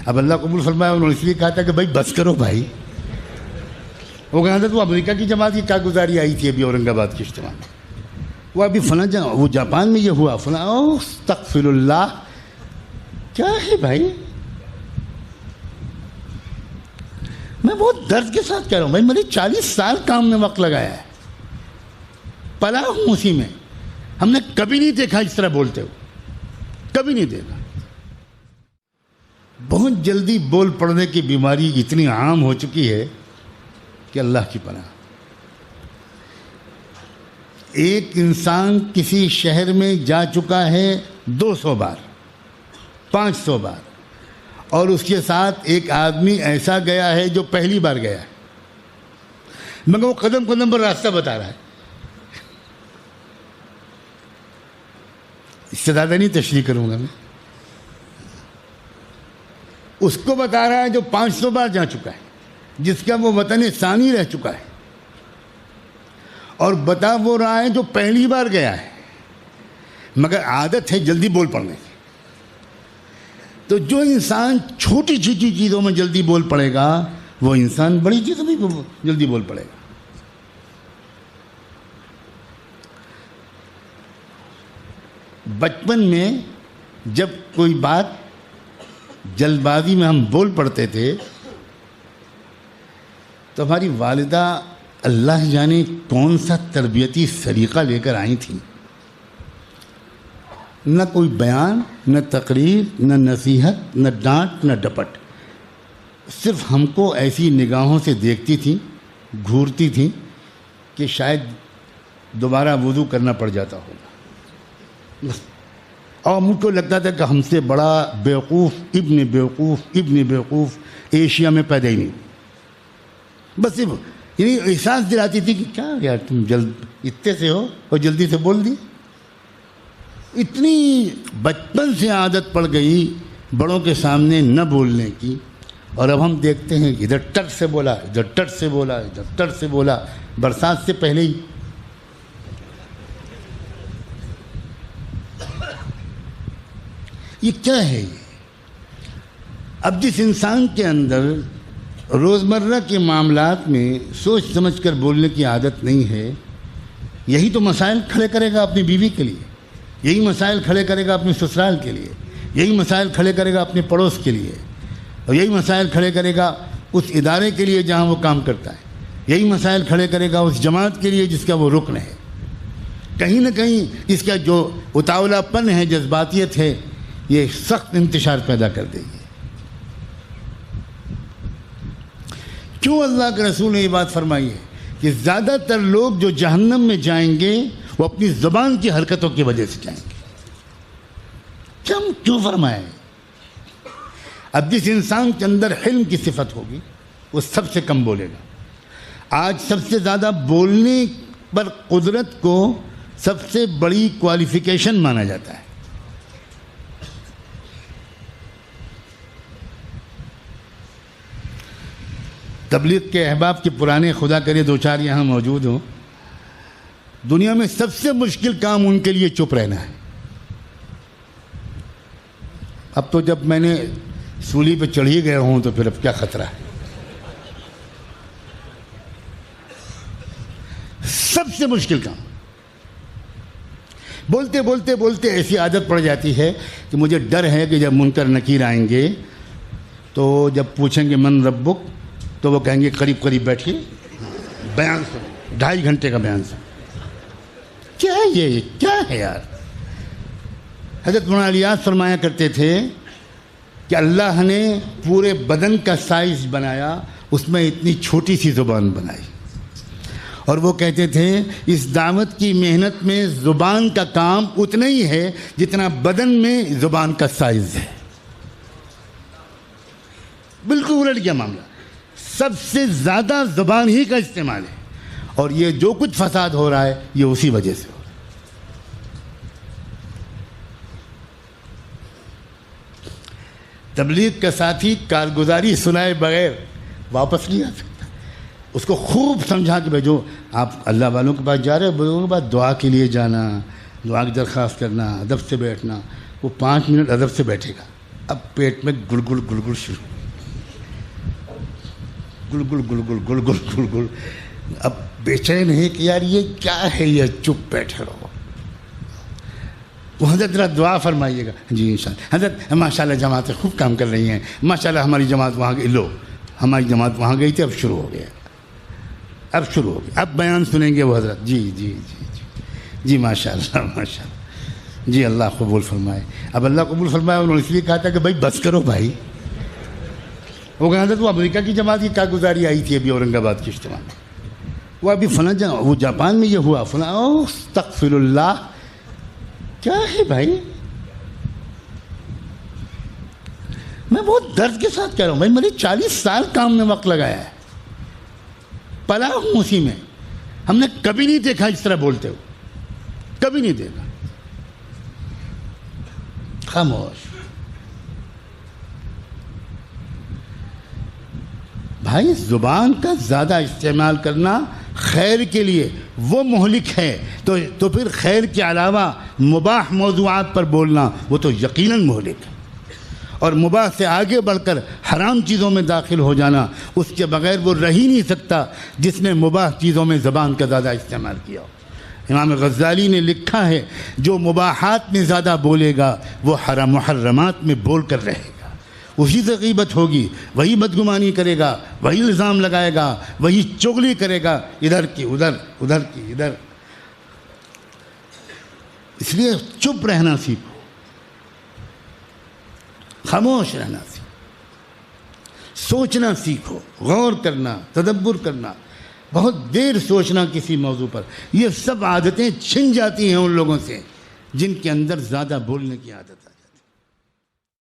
اب اللہ قبول فرمایا، انہوں نے اس لیے کہا تھا کہ بھائی بس کرو بھائی. وہ کہا تھا تو امریکہ کی جماعت کی کارگزاری آئی تھی ابھی اورنگ آباد کے اجتماع میں، وہ ابھی فلاں وہ جاپان میں یہ ہوا فلاں. استغفر اللہ، کیا ہے بھائی؟ میں بہت درد کے ساتھ کہہ رہا ہوں بھائی، میں نے 40 سال کام میں وقت لگایا ہے، پلا ہوں اسی میں. ہم نے کبھی نہیں دیکھا اس طرح بولتے ہو، کبھی نہیں دیکھا. بہت جلدی بول پڑنے کی بیماری اتنی عام ہو چکی ہے کہ اللہ کی پناہ. ایک انسان کسی شہر میں جا چکا ہے 200 بار 500 بار، اور اس کے ساتھ ایک آدمی ایسا گیا ہے جو پہلی بار گیا ہے، مگر وہ قدم قدم پر راستہ بتا رہا ہے. اس سے زیادہ نہیں تشریح کروں گا میں. اس کو بتا رہا ہے جو 500 بار جا چکا ہے، جس کا وہ وطن ثانی رہ چکا ہے، اور بتا وہ رہا ہے جو پہلی بار گیا ہے مگر عادت ہے جلدی بول پڑنے کی. تو جو انسان چھوٹی چھوٹی چیزوں میں جلدی بول پڑے گا وہ انسان بڑی چیزوں میں جلدی بول پڑے گا. بچپن میں جب کوئی بات جلد بازی میں ہم بول پڑتے تھے تو ہماری والدہ اللہ جانے کون سا تربیتی سلیقہ لے کر آئی تھیں. نہ کوئی بیان، نہ تقریر، نہ نصیحت، نہ ڈانٹ، نہ ڈپٹ. صرف ہم کو ایسی نگاہوں سے دیکھتی تھیں، گھورتی تھیں کہ شاید دوبارہ وضو کرنا پڑ جاتا ہوگا. اور مجھ کو لگتا تھا کہ ہم سے بڑا بیوقوف ابن بیوقوف ایشیا میں پیدا ہی نہیں. بس صرف یعنی احساس دلاتی تھی کہ کیا یار تم جلد اتنے سے ہو اور جلدی سے بول دی. اتنی بچپن سے عادت پڑ گئی بڑوں کے سامنے نہ بولنے کی. اور اب ہم دیکھتے ہیں ادھر ٹٹ سے بولا، ادھر ٹٹ سے بولا، ادھر ٹٹ سے بولا، برسات سے پہلے ہی. یہ کیا ہے یہ؟ اب جس انسان کے اندر روزمرہ کے معاملات میں سوچ سمجھ کر بولنے کی عادت نہیں ہے، یہی تو مسائل کھڑے کرے گا اپنی بیوی کے لیے، یہی مسائل کھڑے کرے گا اپنے سسرال کے لیے، یہی مسائل کھڑے کرے گا اپنے پڑوس کے لیے، اور یہی مسائل کھڑے کرے گا اس ادارے کے لیے جہاں وہ کام کرتا ہے، یہی مسائل کھڑے کرے گا اس جماعت کے لیے جس کا وہ رکن ہے. کہیں نہ کہیں اس کا جو اتاولا پن ہے، جذباتیت ہے، یہ سخت انتشار پیدا کر دے گی. کیوں اللہ کے رسول نے یہ بات فرمائی ہے کہ زیادہ تر لوگ جو جہنم میں جائیں گے وہ اپنی زبان کی حرکتوں کی وجہ سے جائیں گے. کیوں فرمایا ہے؟ اب جس انسان کے اندر حلم کی صفت ہوگی وہ سب سے کم بولے گا. آج سب سے زیادہ بولنے پر قدرت کو سب سے بڑی کوالیفیکیشن مانا جاتا ہے. تبلیغ کے احباب کے پرانے خدا کرے دو چار یہاں موجود ہوں. دنیا میں سب سے مشکل کام ان کے لیے چپ رہنا ہے. اب تو جب میں نے سولی پہ چڑھ ہی گیا ہوں تو پھر اب کیا خطرہ ہے. سب سے مشکل کام. بولتے بولتے بولتے ایسی عادت پڑ جاتی ہے کہ مجھے ڈر ہے کہ جب منکر نکیر آئیں گے تو جب پوچھیں گے من ربک تو وہ کہیں گے قریب قریب بیٹھیے، بیان سنو، 2.5 گھنٹے کا بیان سنو. کیا ہے یہ؟ کیا ہے یار؟ حضرت مولانا الیاس فرمایا کرتے تھے کہ اللہ نے پورے بدن کا سائز بنایا، اس میں اتنی چھوٹی سی زبان بنائی. اور وہ کہتے تھے اس دعوت کی محنت میں زبان کا کام اتنا ہی ہے جتنا بدن میں زبان کا سائز ہے. بالکل الٹ گیا معاملہ. سب سے زیادہ زبان ہی کا استعمال ہے، اور یہ جو کچھ فساد ہو رہا ہے یہ اسی وجہ سے ہو رہا ہے. تبلیغ کا ساتھی کارگزاری سنائے بغیر واپس نہیں آ سکتا. اس کو خوب سمجھا کہ بھائی جو آپ اللہ والوں کے پاس جا رہے ہو بزرگوں کے پاس دعا کے لیے جانا، دعا کی درخواست کرنا، ادب سے بیٹھنا. وہ 5 منٹ ادب سے بیٹھے گا، اب پیٹ میں گڑگڑ گڑگڑ شروع، گڑگڑ گڑگڑ گڑگڑ گڑگڑ. اب بے چین ہے کہ یار یہ کیا ہے، یہ چپ بیٹھے رہو. وہ حضرت ذرا دعا فرمائیے گا. جی انشاءاللہ. حضرت ماشاء اللہ جماعتیں خوب کام کر رہی ہیں، ماشاء اللہ ہماری جماعت وہاں گئی. لو ہماری جماعت وہاں گئی تھی، اب شروع ہو گیا، اب شروع ہو گیا، اب بیان سنیں گے وہ حضرت. جی جی جی جی جی ماشاء اللہ ماشاء اللہ. جی اللہ قبول فرمائے. اب اللہ قبول فرمائے. انہوں نے اس لیے کہا تھا کہ بھائی بس کرو بھائی. وہ کہا تھا تو امریکہ کی جماعت کی کارگزاری آئی تھی ابھی اورنگ آباد کے اجتماع میں، وہ ابھی فلاں وہ جاپان میں یہ ہوا فلاں. استغفر اللہ، کیا ہے بھائی؟ میں بہت درد کے ساتھ کہہ رہا ہوں بھائی، میں نے 40 سال کام میں وقت لگایا ہے، پلا ہوں اسی میں. ہم نے کبھی نہیں دیکھا اس طرح بولتے ہو، کبھی نہیں دیکھا. خاموش. بھائی زبان کا زیادہ استعمال کرنا خیر کے لیے وہ مہلک ہے، تو پھر خیر کے علاوہ مباح موضوعات پر بولنا وہ تو یقیناً مہلک ہے. اور مباح سے آگے بڑھ کر حرام چیزوں میں داخل ہو جانا، اس کے بغیر وہ رہ ہی نہیں سکتا جس نے مباح چیزوں میں زبان کا زیادہ استعمال کیا ہو. امام غزالی نے لکھا ہے جو مباحات میں زیادہ بولے گا وہ محرمات میں بول کر رہے گا. اسی سے غیبت ہوگی، وہی بدگمانی کرے گا، وہی الزام لگائے گا، وہی چغلی کرے گا، ادھر کی ادھر، ادھر کی ادھر. اس لیے چپ رہنا سیکھو، خاموش رہنا سیکھو، سوچنا سیکھو، غور کرنا، تدبر کرنا، بہت دیر سوچنا کسی موضوع پر. یہ سب عادتیں چھن جاتی ہیں ان لوگوں سے جن کے اندر زیادہ بولنے کی عادت ہے.